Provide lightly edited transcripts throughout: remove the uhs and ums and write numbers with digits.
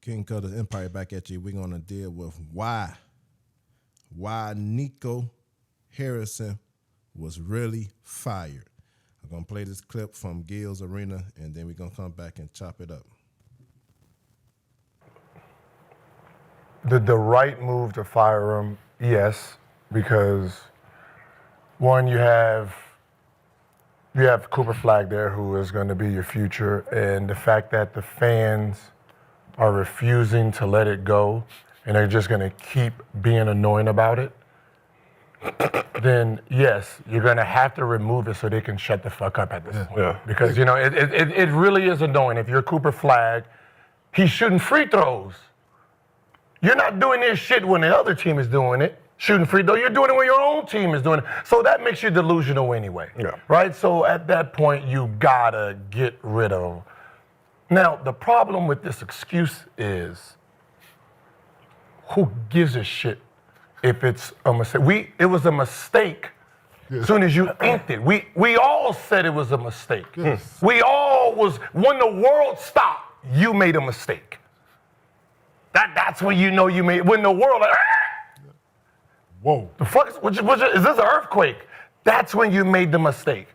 King Cutter's Empire back at you. We're going to deal with why Nico Harrison was really fired. I'm going to play this clip from Gilbert Arenas, and then we're going to come back and chop it up. The right move to fire him, yes, because one, you have Cooper Flag there, who is going to be your future, and the fact that the fans are refusing to let it go and they're just going to keep being annoying about it, then yes, you're going to have to remove it so they can shut the fuck up at this point. Yeah. Because, it really is annoying. If you're Cooper Flag, he's shooting free throws. You're not doing this shit when the other team is doing it, shooting free throws. You're doing it when your own team is doing it. So that makes you delusional anyway. Yeah. Right? So at that point, you gotta get rid of. Now, the problem with this excuse is, who gives a shit if it's a mistake? It was a mistake as soon as you inked it. We all said it was a mistake. Yes. We all when the world stopped, you made a mistake. That's when you know you made, when the world, like, Whoa. the fuck, is this an earthquake? That's when you made the mistake.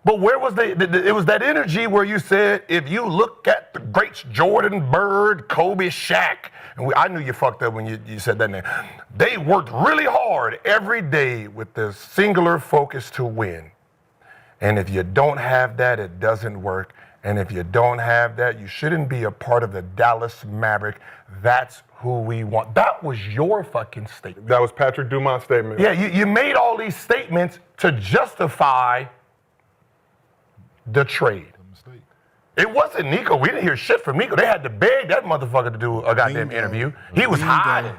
But where was it was that energy where you said, if you look at the greats, Jordan, Bird, Kobe, Shaq, and I knew you fucked up when you said that name. They worked really hard every day with the singular focus to win. And if you don't have that, it doesn't work. And if you don't have that, you shouldn't be a part of the Dallas Maverick. That's who we want. That was your fucking statement. That was Patrick Dumont's statement. Yeah, you made all these statements to justify the trade. Mistake. It wasn't Nico. We didn't hear shit from Nico. They had to beg that motherfucker to do a goddamn interview. He was hiding,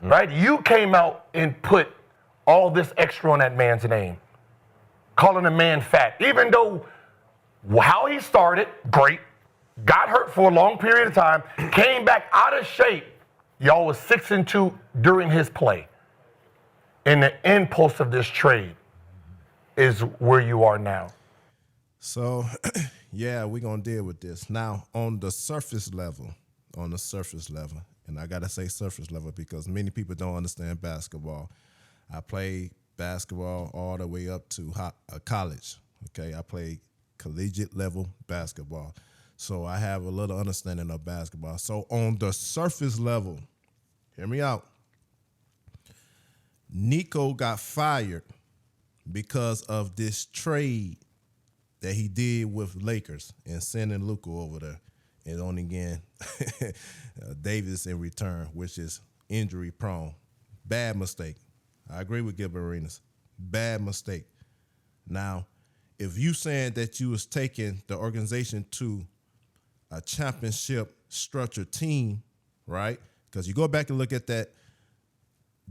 right? You came out and put all this extra on that man's name, calling a man fat, even though how he started, great, got hurt for a long period of time, came back out of shape. Y'all was 6-2 during his play. And the impulse of this trade is where you are now. So, yeah, we're going to deal with this. Now, on the surface level, and I got to say surface level because many people don't understand basketball. I played basketball all the way up to college, okay? I played collegiate level basketball. So I have a little understanding of basketball. So on the surface level, hear me out. Nico got fired because of this trade that he did with Lakers and sending Luka over there and only getting Davis in return, which is injury prone. Bad mistake. I agree with Gilbert Arenas. Bad mistake. Now, if you saying that you was taking the organization to a championship structured team, right? Because you go back and look at that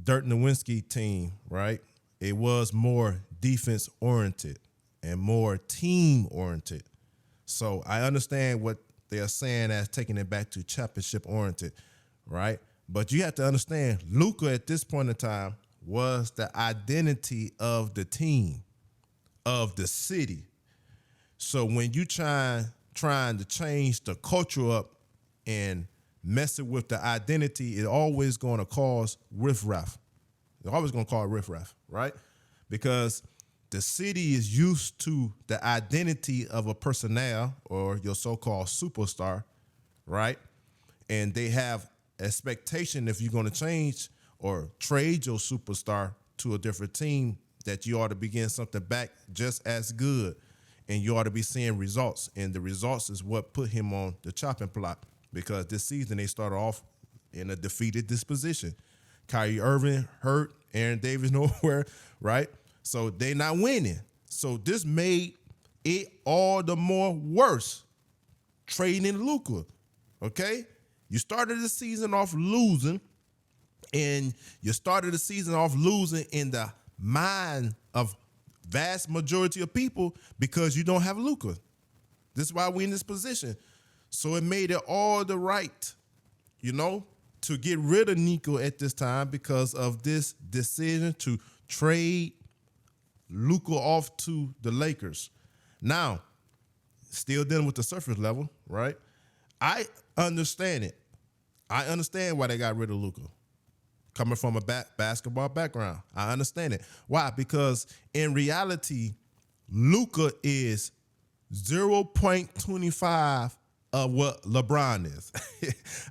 Dirk Nowitzki team, right? It was more defense oriented and more team oriented. So I understand what they're saying as taking it back to championship oriented, right? But you have to understand, Luka at this point in time was the identity of the team, of the city. So when you trying to change the culture up and messing with the identity, it always going to cause riffraff. It's always going to cause riffraff, right? Because the city is used to the identity of a personnel or your so-called superstar, right? And they have expectation if you're going to change or trade your superstar to a different team that you ought to begin something back just as good and you ought to be seeing results. And the results is what put him on the chopping block because this season they started off in a defeated disposition. Kyrie Irving hurt, Aaron Davis nowhere, right? So they not winning. So this made it all the more worse, trading Luka, okay? You started the season off losing, and you started the season off losing in the mind of vast majority of people because you don't have Luka. This is why we're in this position. So it made it all the right, to get rid of Nico at this time because of this decision to trade Luka off to the Lakers. Now, still dealing with the surface level, right? I understand it. I understand why they got rid of Luka. Coming from a basketball background, I understand it. Why? Because in reality, Luka is 0.25 of what LeBron is.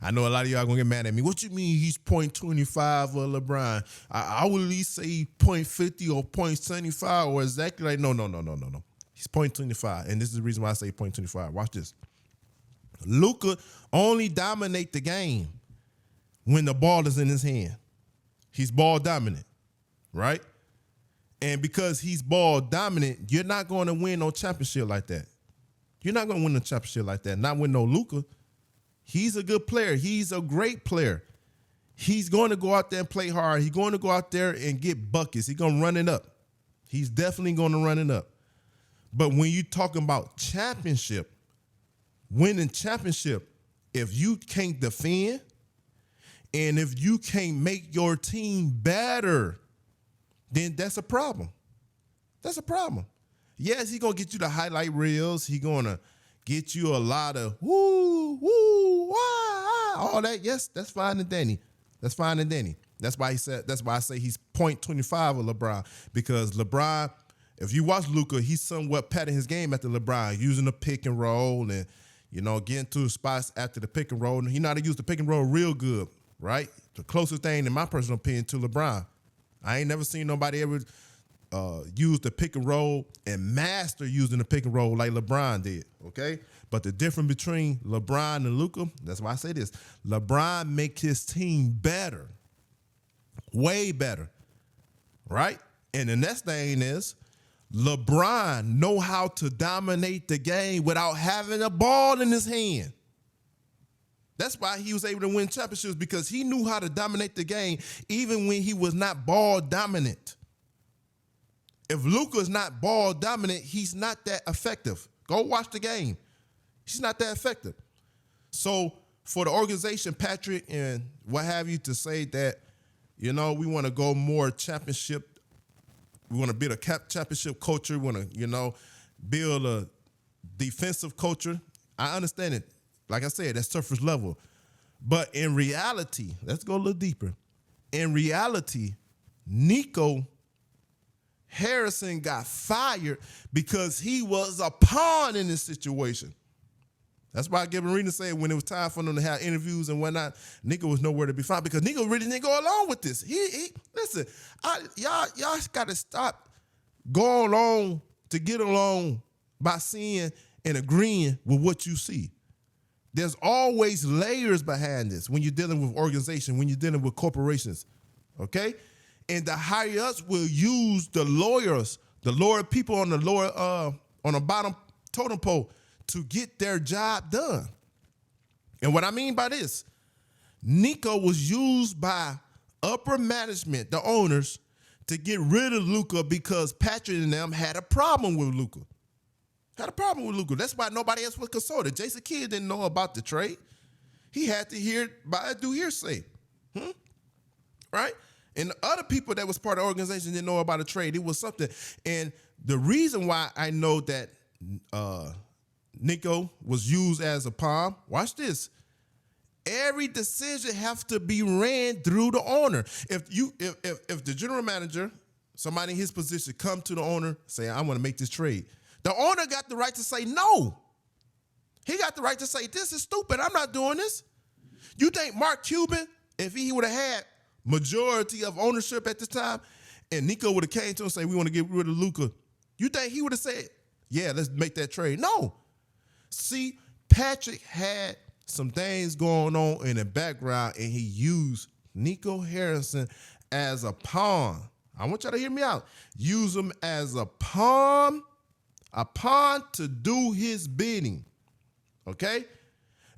I know a lot of y'all gonna get mad at me. What you mean he's 0.25 of LeBron? I would at least say 0.50 or 0.75 or exactly like no. He's 0.25, and this is the reason why I say 0.25. Watch this. Luka only dominate the game when the ball is in his hand. He's ball dominant, right? And because he's ball dominant, you're not going to win no championship like that. You're not going to win a championship like that. Not with no Luka. He's a good player. He's a great player. He's going to go out there and play hard. He's going to go out there and get buckets. He's going to run it up. He's definitely going to run it up. But when you're talking about championship, winning championship, if you can't defend and if you can't make your team better, then that's a problem. That's a problem. Yes, he's going to get you the highlight reels. He's going to get you a lot of woo, wah, all that. Yes, that's fine and dandy. That's fine and dandy. That's why I say he's 0.25 of LeBron, because LeBron, if you watch Luka, he's somewhat patting his game after LeBron, using the pick and roll and, getting to spots after the pick and roll. And he know how to use the pick and roll real good, right? The closest thing, in my personal opinion, to LeBron. I ain't never seen nobody ever use the pick and roll and master using the pick and roll like LeBron did, okay? But the difference between LeBron and Luka, that's why I say this, LeBron make his team better, way better, right? And the next thing is LeBron know how to dominate the game without having a ball in his hand. That's why he was able to win championships, because he knew how to dominate the game even when he was not ball dominant. If Luka's not ball dominant, he's not that effective. Go watch the game. He's not that effective. So for the organization, Patrick, and what have you, to say that, we want to go more championship. We want to build a championship culture. We want to, build a defensive culture. I understand it. Like I said, that's surface level. But in reality, let's go a little deeper. In reality, Nico Harrison got fired because he was a pawn in this situation. That's why Gilbert Arenas said when it was time for them to have interviews and whatnot, Nico was nowhere to be found, because Nico really didn't go along with this. Listen, y'all got to stop going along to get along by seeing and agreeing with what you see. There's always layers behind this when you're dealing with organizations, when you're dealing with corporations, okay? And the higher ups will use the lawyers, the lower people on the bottom totem pole to get their job done. And what I mean by this, Nico was used by upper management, the owners, to get rid of Luka because Patrick and them had a problem with Luka. That's why nobody else was consulted. Jason Kidd didn't know about the trade. He had to hear by do hearsay. Right? And the other people that was part of the organization didn't know about a trade. It was something. And the reason why I know that Nico was used as a pawn, watch this. Every decision has to be ran through the owner. If the general manager, somebody in his position, come to the owner, say, I want to make this trade, the owner got the right to say no. He got the right to say, this is stupid. I'm not doing this. You think Mark Cuban, if he would have had majority of ownership at this time, and Nico would have came to him and say, we want to get rid of Luka, you think he would have said, yeah, let's make that trade? No. See, Patrick had some things going on in the background, and he used Nico Harrison as a pawn. I want y'all to hear me out. Use him as a pawn to do his bidding, okay?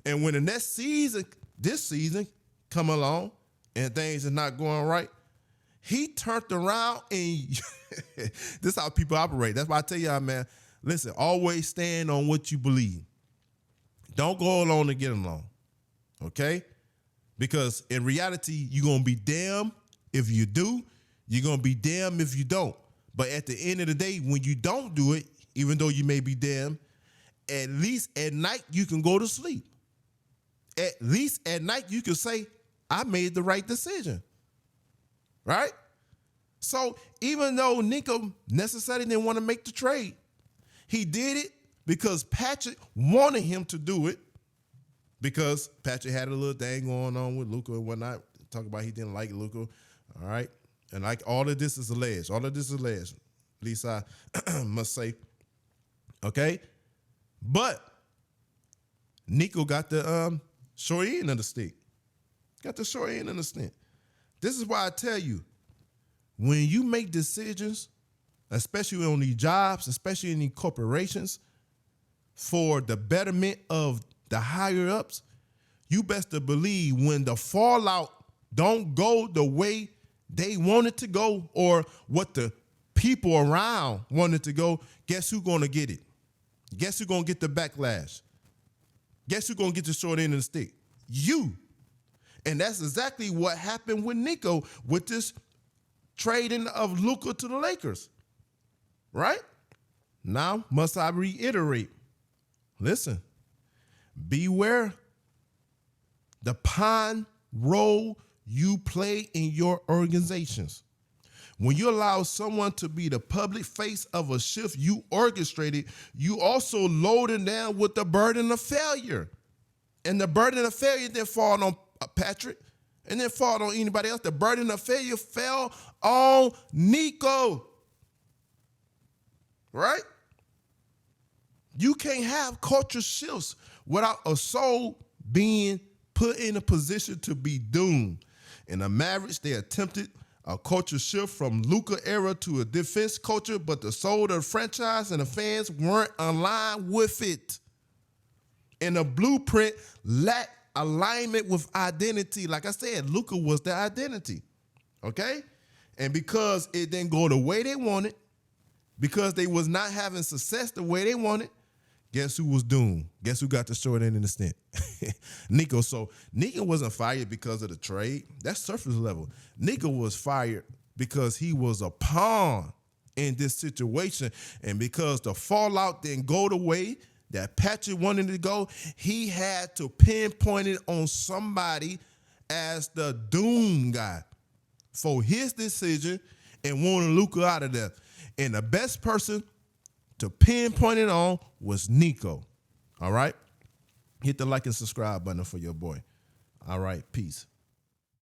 And when the next season, this season, come along and things are not going right, he turned around and this is how people operate. That's why I tell y'all, man, listen, always stand on what you believe. Don't go along to get along, okay? Because in reality, you're going to be damned if you do. You're going to be damned if you don't. But at the end of the day, when you don't do it, even though you may be damned, at least at night you can go to sleep. at least at night you could say, I made the right decision. Right? So even though Nico necessarily didn't want to make the trade, he did it because Patrick wanted him to do it, because Patrick had a little thing going on with Luka and whatnot. Talk about he didn't like Luka. All right. And like all of this is alleged. All of this is alleged. At least I must say. Okay. But Nico got the short end of the stick. Got the short end of the stick. This is why I tell you, when you make decisions, especially on these jobs, especially in these corporations, for the betterment of the higher ups, you best to believe when the fallout don't go the way they want it to go or what the people around want it to go, guess who's going to get it? Guess who's going to get the backlash? Guess who's going to get the short end of the stick? You. And that's exactly what happened with Nico with this trading of Luka to the Lakers. Right? Now, must I reiterate? Listen, beware the pawn role you play in your organizations. When you allow someone to be the public face of a shift you orchestrated, you also load them down with the burden of failure. And the burden of failure didn't fall on Patrick and didn't fall on anybody else. The burden of failure fell on Nico. Right? You can't have culture shifts without a soul being put in a position to be doomed. In the Mavericks, they attempted a culture shift from Luka era to a defense culture, but the soul of the franchise and the fans weren't aligned with it. And the blueprint lacked alignment with identity. Like I said, Luka was the identity, okay? And because it didn't go the way they wanted, because they was not having success the way they wanted, guess who was doomed? Guess who got the short end of the stick? Nico. So Nico wasn't fired because of the trade. That's surface level. Nico was fired because he was a pawn in this situation. And because the fallout didn't go the way that Patrick wanted to go, he had to pinpoint it on somebody as the doom guy for his decision and wanting Luka out of there. And the best person to pinpoint it on was Nico. All right? Hit the like and subscribe button for your boy. All right, peace.